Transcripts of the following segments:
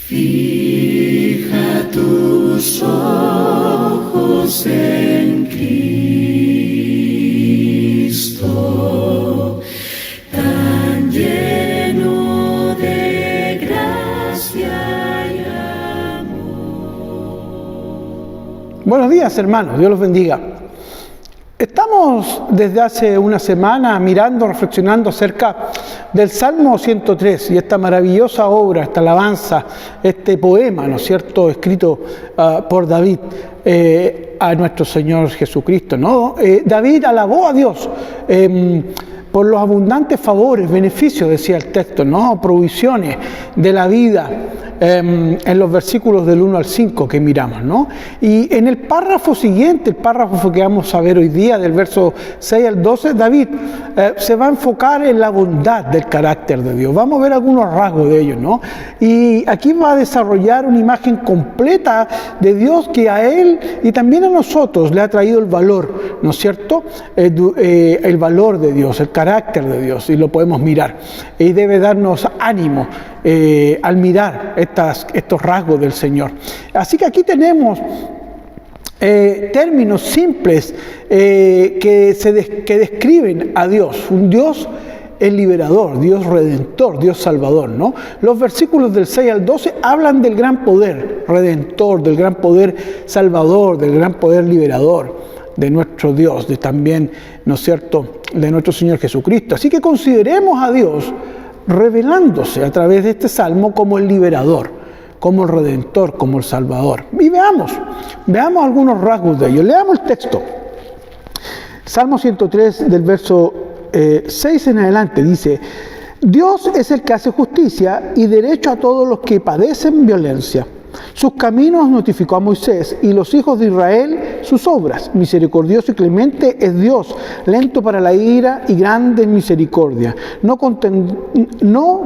Fija tus ojos en Cristo, tan lleno de gracia y amor. Buenos días, hermanos, Dios los bendiga. Estamos desde hace una semana mirando, reflexionando acerca del Salmo 103 y esta maravillosa obra, esta alabanza, este poema, ¿no es cierto?, escrito por David a nuestro Señor Jesucristo, ¿no? David alabó a Dios por los abundantes favores, beneficios, decía el texto, ¿no?, provisiones de la vida, en los versículos del 1 al 5 que miramos, ¿no? Y en el párrafo siguiente, el párrafo que vamos a ver hoy día, del verso 6 al 12, David se va a enfocar en la bondad del carácter de Dios. Vamos a ver algunos rasgos de ellos, ¿no? Y aquí va a desarrollar una imagen completa de Dios que a él y también a nosotros le ha traído el valor, ¿no es cierto? El valor de Dios, el carácter de Dios, y lo podemos mirar. Y debe darnos ánimo al mirar estos rasgos del Señor. Así que aquí tenemos términos simples que describen a Dios, un Dios el liberador, Dios redentor, Dios salvador, ¿no? Los versículos del 6 al 12 hablan del gran poder redentor, del gran poder salvador, del gran poder liberador de nuestro Dios, de también, ¿no es cierto?, de nuestro Señor Jesucristo. Así que consideremos a Dios revelándose a través de este salmo como el liberador, como el redentor, como el salvador. Y veamos algunos rasgos de ello. Leamos el texto. Salmo 103 del verso 6 en adelante dice: Dios es el que hace justicia y derecho a todos los que padecen violencia. Sus caminos notificó a Moisés, y los hijos de Israel sus obras. Misericordioso y clemente es Dios, lento para la ira y grande en misericordia. No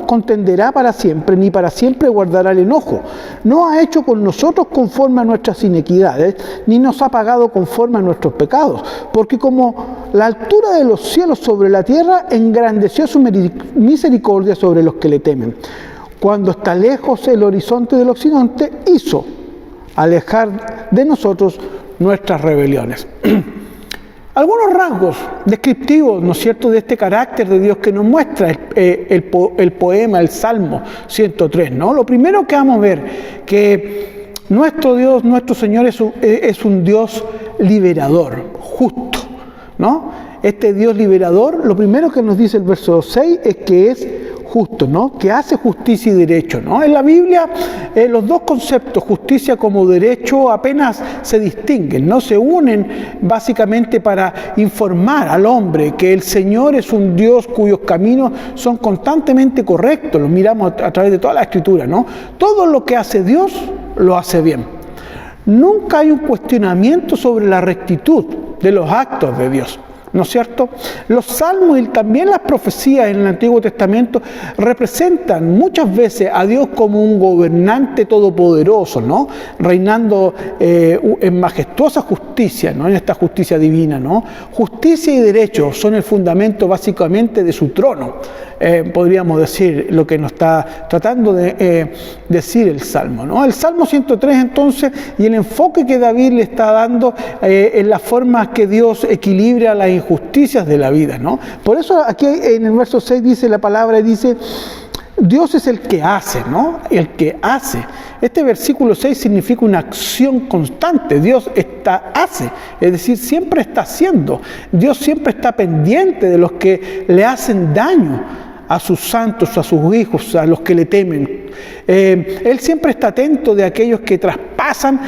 contenderá para siempre, ni para siempre guardará el enojo. No ha hecho con nosotros conforme a nuestras inequidades, ni nos ha pagado conforme a nuestros pecados. Porque como la altura de los cielos sobre la tierra, engrandeció su misericordia sobre los que le temen. Cuando está lejos el horizonte del occidente, hizo alejar de nosotros nuestras rebeliones. Algunos rasgos descriptivos, ¿no es cierto?, de este carácter de Dios que nos muestra el poema, el Salmo 103, ¿no? Lo primero que vamos a ver, que nuestro Dios, nuestro Señor es un Dios liberador, justo, ¿no? Este Dios liberador, lo primero que nos dice el verso 6 es que es justo, ¿no?, que hace justicia y derecho, ¿no? En la Biblia los dos conceptos, justicia como derecho, apenas se distinguen, ¿no? Se unen básicamente para informar al hombre que el Señor es un Dios cuyos caminos son constantemente correctos. Lo miramos a través de toda la Escritura, ¿no? Todo lo que hace Dios lo hace bien. Nunca hay un cuestionamiento sobre la rectitud de los actos de Dios, ¿no es cierto? Los salmos y también las profecías en el Antiguo Testamento representan muchas veces a Dios como un gobernante todopoderoso, ¿no?, reinando en majestuosa justicia, ¿no?, en esta justicia divina, ¿no? Justicia y derecho son el fundamento básicamente de su trono. Podríamos decir lo que nos está tratando de decir el Salmo, ¿no? El Salmo 103 entonces, y el enfoque que David le está dando en la forma que Dios equilibra las injusticias de la vida, ¿no? Por eso aquí en el verso 6 dice la palabra, dice: Dios es el que hace, ¿no? El que hace. Este versículo 6 significa una acción constante. Dios hace, es decir, siempre está haciendo. Dios siempre está pendiente de los que le hacen daño a sus santos, a sus hijos, a los que le temen. Él siempre está atento de aquellos que traspasan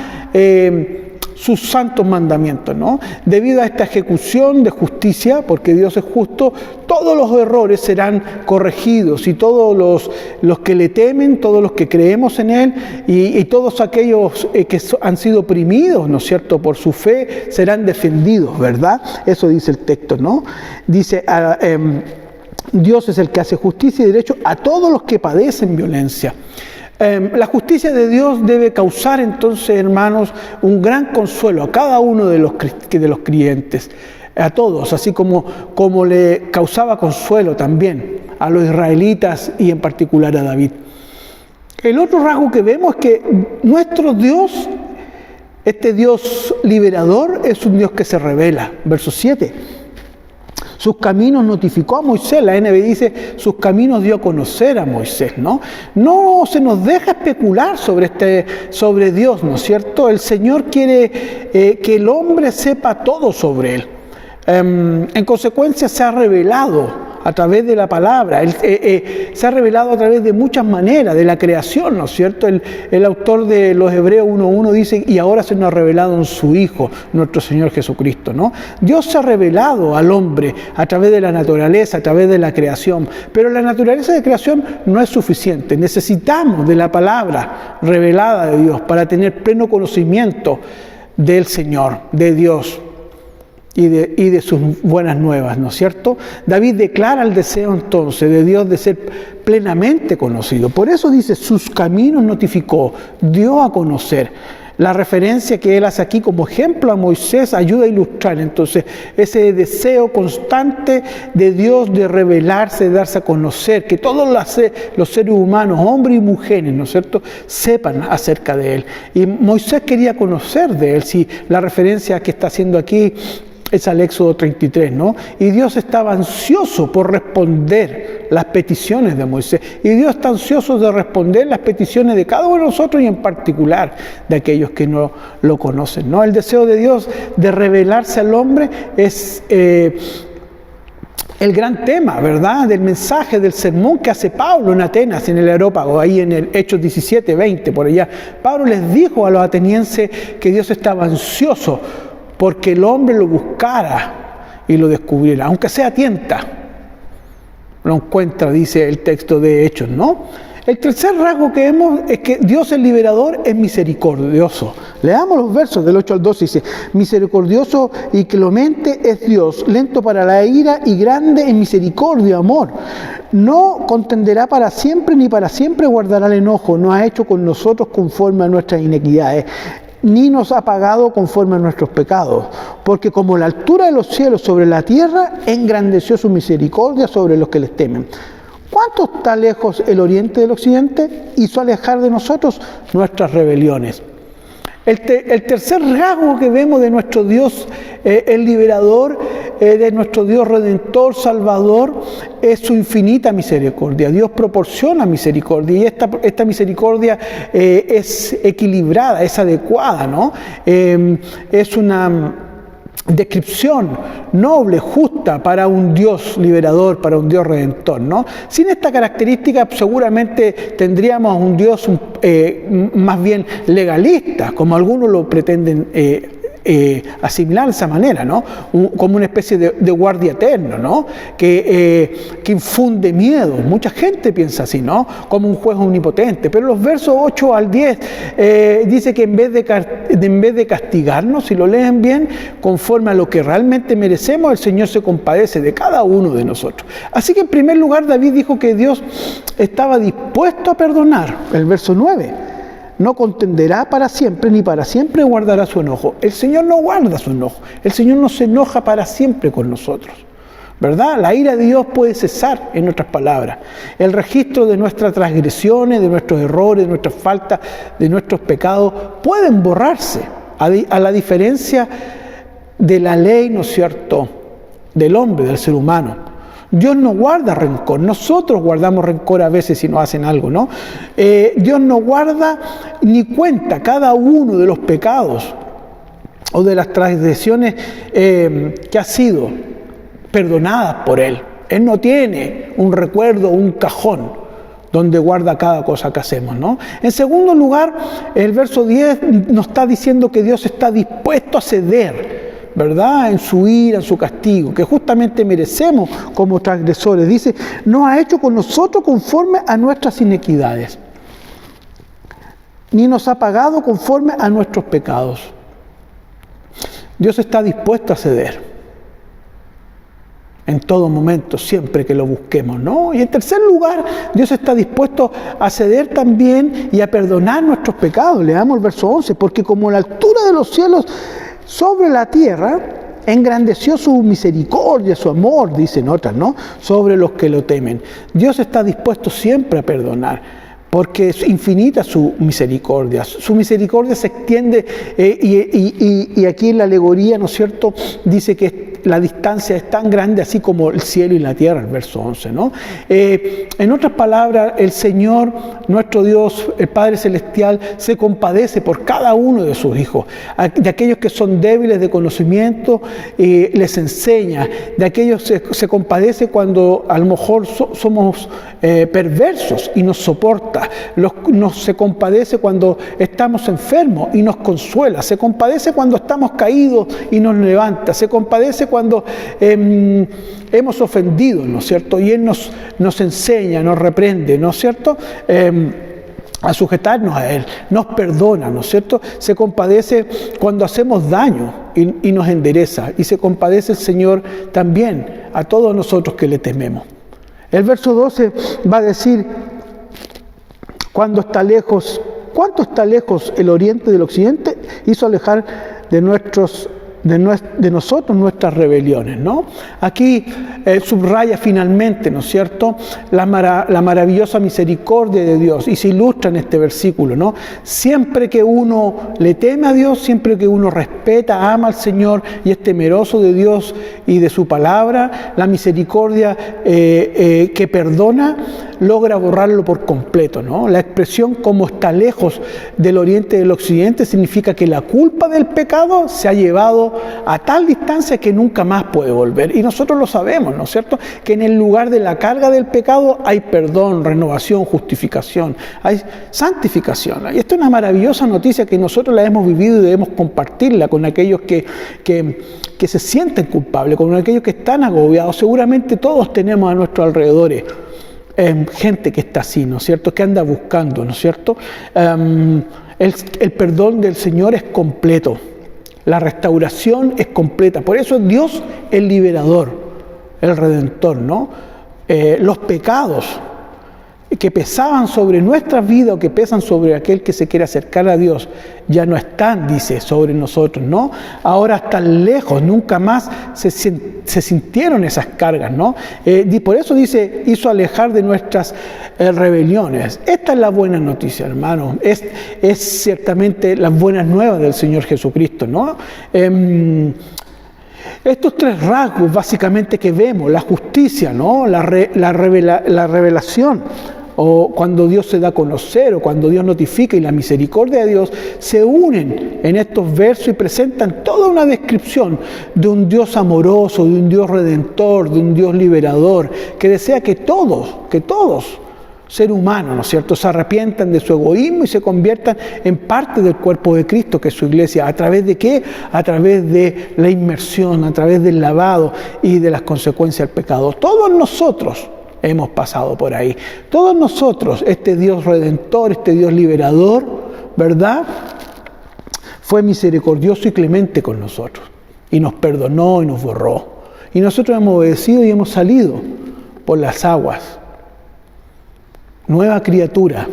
sus santos mandamientos, ¿no? Debido a esta ejecución de justicia, porque Dios es justo, todos los errores serán corregidos, y todos los que le temen, todos los que creemos en Él, y todos aquellos que han sido oprimidos, ¿no es cierto?, por su fe, serán defendidos, ¿verdad? Eso dice el texto, ¿no? Dice: Dios es el que hace justicia y derecho a todos los que padecen violencia. La justicia de Dios debe causar entonces, hermanos, un gran consuelo a cada uno de los creyentes, a todos, así como le causaba consuelo también a los israelitas y en particular a David. El otro rasgo que vemos es que nuestro Dios, este Dios liberador, es un Dios que se revela. Verso 7. Sus caminos notificó a Moisés. La NB dice, sus caminos dio a conocer a Moisés, ¿no? No se nos deja especular sobre Dios, ¿no es cierto? El Señor quiere que el hombre sepa todo sobre Él. En consecuencia se ha revelado a través de la palabra, se ha revelado a través de muchas maneras, de la creación, ¿no es cierto? El autor de los Hebreos 1.1 dice, y ahora se nos ha revelado en su Hijo, nuestro Señor Jesucristo, ¿no? Dios se ha revelado al hombre a través de la naturaleza, a través de la creación, pero la naturaleza de creación no es suficiente, necesitamos de la palabra revelada de Dios para tener pleno conocimiento del Señor, de Dios. Y de sus buenas nuevas, ¿no es cierto? David declara el deseo entonces de Dios de ser plenamente conocido. Por eso dice, sus caminos notificó, dio a conocer. La referencia que él hace aquí como ejemplo a Moisés ayuda a ilustrar entonces ese deseo constante de Dios de revelarse, de darse a conocer, que todos los seres humanos, hombres y mujeres, ¿no es cierto?, sepan acerca de él. Y Moisés quería conocer de él, si la referencia que está haciendo aquí es al Éxodo 33, ¿no? Y Dios estaba ansioso por responder las peticiones de Moisés. Y Dios está ansioso de responder las peticiones de cada uno de nosotros y en particular de aquellos que no lo conocen, ¿no? El deseo de Dios de revelarse al hombre es el gran tema, ¿verdad?, del mensaje, del sermón que hace Pablo en Atenas, en el Areópago, ahí en el Hechos 17:20, por allá. Pablo les dijo a los atenienses que Dios estaba ansioso porque el hombre lo buscara y lo descubriera, aunque sea tienta. Lo encuentra, dice el texto de Hechos, ¿no? El tercer rasgo que vemos es que Dios el liberador es misericordioso. Leamos los versos del 8 al 12, dice, misericordioso y clemente es Dios, lento para la ira y grande en misericordia y amor. No contenderá para siempre, ni para siempre guardará el enojo, no ha hecho con nosotros conforme a nuestras iniquidades, ni nos ha pagado conforme a nuestros pecados, porque como la altura de los cielos sobre la tierra, engrandeció su misericordia sobre los que les temen. ¿Cuánto está lejos el oriente del occidente? Hizo alejar de nosotros nuestras rebeliones. El tercer rasgo que vemos de nuestro Dios, el liberador, de nuestro Dios redentor, salvador, es su infinita misericordia. Dios proporciona misericordia y esta misericordia es equilibrada, es adecuada, ¿no? Es una descripción noble, justa para un Dios liberador, para un Dios redentor, ¿no? Sin esta característica seguramente tendríamos un Dios más bien legalista, como algunos lo pretenden asimilar de esa manera, ¿no? Como una especie de guardia eterno, ¿no? Que infunde miedo. Mucha gente piensa así, ¿no? Como un juez omnipotente. Pero los versos 8 al 10 dice que en vez de castigarnos, si lo leen bien, conforme a lo que realmente merecemos, el Señor se compadece de cada uno de nosotros. Así que en primer lugar David dijo que Dios estaba dispuesto a perdonar. El verso 9. No contenderá para siempre, ni para siempre guardará su enojo. El Señor no guarda su enojo. El Señor no se enoja para siempre con nosotros, ¿verdad? La ira de Dios puede cesar, en otras palabras. El registro de nuestras transgresiones, de nuestros errores, de nuestras faltas, de nuestros pecados, pueden borrarse, a la diferencia de la ley, ¿no es cierto?, del hombre, del ser humano. Dios no guarda rencor, nosotros guardamos rencor a veces si nos hacen algo, ¿no? Dios no guarda ni cuenta cada uno de los pecados o de las transgresiones que ha sido perdonadas por Él. Él no tiene un recuerdo, un cajón donde guarda cada cosa que hacemos, ¿no? En segundo lugar, el verso 10 nos está diciendo que Dios está dispuesto a ceder, ¿verdad?, en su ira, en su castigo, que justamente merecemos como transgresores. Dice, no ha hecho con nosotros conforme a nuestras iniquidades, ni nos ha pagado conforme a nuestros pecados. Dios está dispuesto a ceder en todo momento, siempre que lo busquemos, ¿no? Y en tercer lugar, Dios está dispuesto a ceder también y a perdonar nuestros pecados. Leamos el verso 11, porque como la altura de los cielos sobre la tierra, engrandeció su misericordia, su amor, dicen otras, ¿no?, sobre los que lo temen. Dios está dispuesto siempre a perdonar. porque es infinita su misericordia. Su misericordia se extiende y aquí en la alegoría, ¿no es cierto?, dice que la distancia es tan grande así como el cielo y la tierra, el verso 11, ¿no? En otras palabras, el Señor, nuestro Dios, el Padre Celestial, se compadece por cada uno de sus hijos, de aquellos que son débiles de conocimiento, les enseña, de aquellos se compadece cuando a lo mejor somos perversos y nos soporta, se compadece cuando estamos enfermos y nos consuela, se compadece cuando estamos caídos y nos levanta, se compadece cuando hemos ofendido, ¿no es cierto? Y Él nos enseña, nos reprende, ¿no es cierto?, a sujetarnos a Él, nos perdona, ¿no es cierto? Se compadece cuando hacemos daño y nos endereza, y se compadece el Señor también a todos nosotros que le tememos. El verso 12 va a decir, cuando está lejos, ¿cuánto está lejos el oriente del occidente? Hizo alejar de nosotros nuestras rebeliones, ¿no? Aquí subraya finalmente, ¿no es cierto?, la maravillosa misericordia de Dios, y se ilustra en este versículo, ¿no? Siempre que uno le teme a Dios, siempre que uno respeta, ama al Señor y es temeroso de Dios y de su palabra, la misericordia que perdona logra borrarlo por completo, ¿no? La expresión como está lejos del oriente del occidente significa que la culpa del pecado se ha llevado a tal distancia que nunca más puede volver. Y nosotros lo sabemos, ¿no es cierto?, que en el lugar de la carga del pecado hay perdón, renovación, justificación, hay santificación. Y esto es una maravillosa noticia que nosotros la hemos vivido y debemos compartirla con aquellos que se sienten culpables, con aquellos que están agobiados. Seguramente todos tenemos a nuestros alrededores gente que está así, ¿no es cierto?, que anda buscando, ¿no es cierto? El perdón del Señor es completo. La restauración es completa. Por eso Dios es el liberador, el redentor, ¿no? Los pecados que pesaban sobre nuestras vidas o que pesan sobre aquel que se quiere acercar a Dios ya no están, dice, sobre nosotros, ¿no? Ahora están lejos, nunca más se sintieron esas cargas, ¿no? Por eso dice, hizo alejar de nuestras rebeliones. Esta es la buena noticia, hermano. Es ciertamente las buenas nuevas del Señor Jesucristo, ¿no? Estos tres rasgos básicamente que vemos, la justicia, ¿no?, la revelación, o cuando Dios se da a conocer, o cuando Dios notifica, y la misericordia de Dios, se unen en estos versos y presentan toda una descripción de un Dios amoroso, de un Dios redentor, de un Dios liberador, que desea que todos, ser humano, ¿no es cierto?, se arrepientan de su egoísmo y se conviertan en parte del cuerpo de Cristo, que es su iglesia. ¿A través de qué? A través de la inmersión, a través del lavado y de las consecuencias del pecado. Todos nosotros hemos pasado por ahí. Todos nosotros, este Dios redentor, este Dios liberador, ¿verdad?, fue misericordioso y clemente con nosotros. Y nos perdonó y nos borró. Y nosotros hemos obedecido y hemos salido por las aguas. Nueva criatura.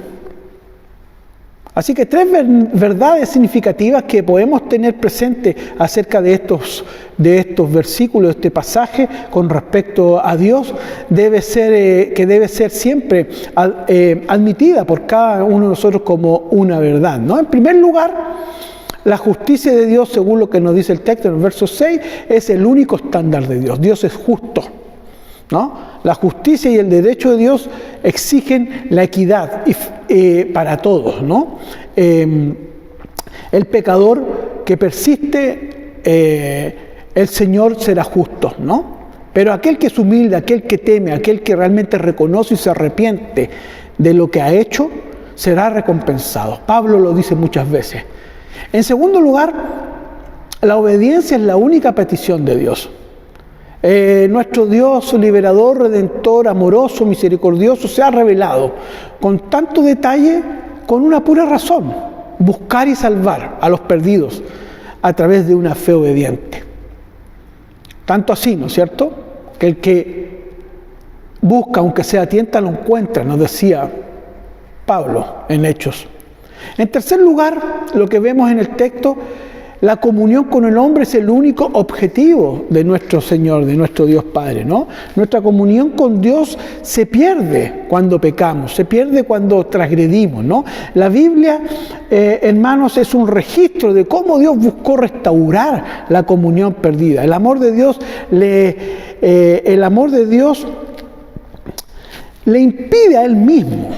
Así que tres verdades significativas que podemos tener presente acerca de estos versículos, de este pasaje con respecto a Dios, debe ser siempre admitida por cada uno de nosotros como una verdad, ¿no? En primer lugar, la justicia de Dios, según lo que nos dice el texto en el verso 6, es el único estándar de Dios. Dios es justo, ¿no? La justicia y el derecho de Dios exigen la equidad para todos, ¿no? El pecador que persiste, el Señor será justo, ¿no? Pero aquel que es humilde, aquel que teme, aquel que realmente reconoce y se arrepiente de lo que ha hecho, será recompensado. Pablo lo dice muchas veces. En segundo lugar, la obediencia es la única petición de Dios. Nuestro Dios liberador, redentor, amoroso, misericordioso, se ha revelado con tanto detalle, con una pura razón: buscar y salvar a los perdidos a través de una fe obediente. Tanto así, ¿no es cierto?, que el que busca, aunque sea tienta, lo encuentra, nos decía Pablo en Hechos. En tercer lugar, lo que vemos en el texto, la comunión con el hombre es el único objetivo de nuestro Señor, de nuestro Dios Padre, ¿no? Nuestra comunión con Dios se pierde cuando pecamos, se pierde cuando transgredimos, ¿no? La Biblia, hermanos, es un registro de cómo Dios buscó restaurar la comunión perdida. El amor de Dios le impide a Él mismo,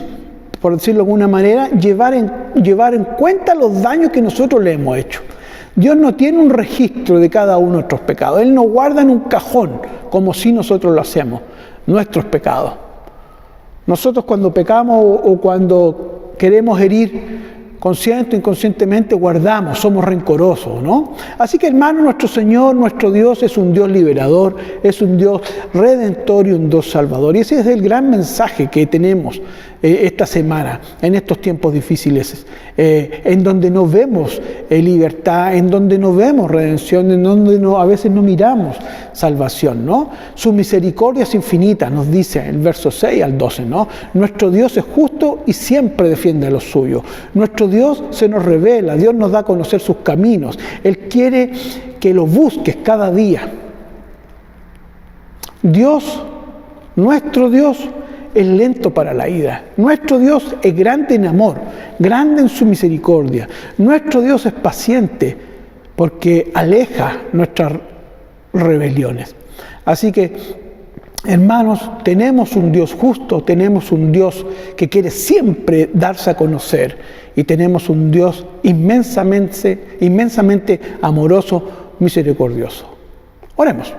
por decirlo de alguna manera, llevar en cuenta los daños que nosotros le hemos hecho. Dios no tiene un registro de cada uno de nuestros pecados. Él no guarda en un cajón, como si nosotros lo hacemos, nuestros pecados. Nosotros cuando pecamos o cuando queremos herir, consciente o inconscientemente guardamos, somos rencorosos, ¿no? Así que, hermano, nuestro Señor, nuestro Dios es un Dios liberador, es un Dios redentor y un Dios salvador. Y ese es el gran mensaje que tenemos esta semana, en estos tiempos difíciles, en donde no vemos libertad, en donde no vemos redención, en donde a veces no miramos salvación, ¿no? Su misericordia es infinita, nos dice el verso 6 al 12, ¿no? Nuestro Dios es justo y siempre defiende a los suyos. Nuestro Dios se nos revela, Dios nos da a conocer sus caminos. Él quiere que lo busques cada día. Dios, nuestro Dios, es lento para la ira. Nuestro Dios es grande en amor, grande en su misericordia. Nuestro Dios es paciente porque aleja nuestras rebeliones. Así que, hermanos, tenemos un Dios justo, tenemos un Dios que quiere siempre darse a conocer y tenemos un Dios inmensamente amoroso, misericordioso. Oremos.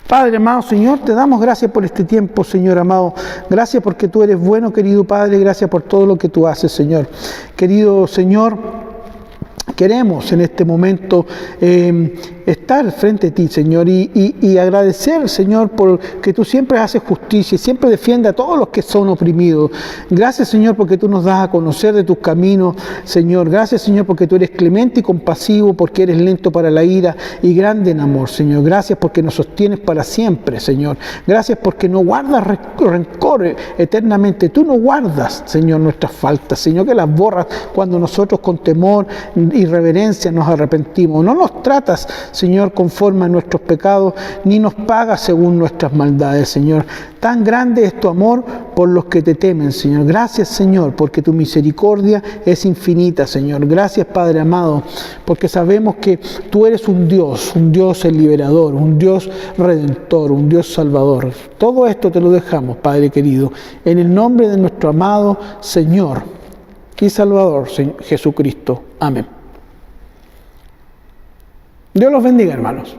Padre amado, Señor, te damos gracias por este tiempo, Señor amado. Gracias porque tú eres bueno, querido Padre. Gracias por todo lo que tú haces, Señor. Querido Señor, queremos en este momento estar frente a ti, Señor, y agradecer, Señor, porque tú siempre haces justicia y siempre defiendes a todos los que son oprimidos. Gracias, Señor, porque tú nos das a conocer de tus caminos, Señor. Gracias, Señor, porque tú eres clemente y compasivo, porque eres lento para la ira y grande en amor, Señor. Gracias porque nos sostienes para siempre, Señor. Gracias porque no guardas rencor eternamente. Tú no guardas, Señor, nuestras faltas, Señor, que las borras cuando nosotros con temor y reverencia nos arrepentimos. No nos tratas, Señor, conforme a nuestros pecados, ni nos pagas según nuestras maldades, Señor. Tan grande es tu amor por los que te temen, Señor. Gracias, Señor, porque tu misericordia es infinita, Señor. Gracias, Padre amado, porque sabemos que tú eres un Dios liberador, un Dios redentor, un Dios salvador. Todo esto te lo dejamos, Padre querido, en el nombre de nuestro amado Señor y Salvador, Jesucristo. Amén. Dios los bendiga, hermanos.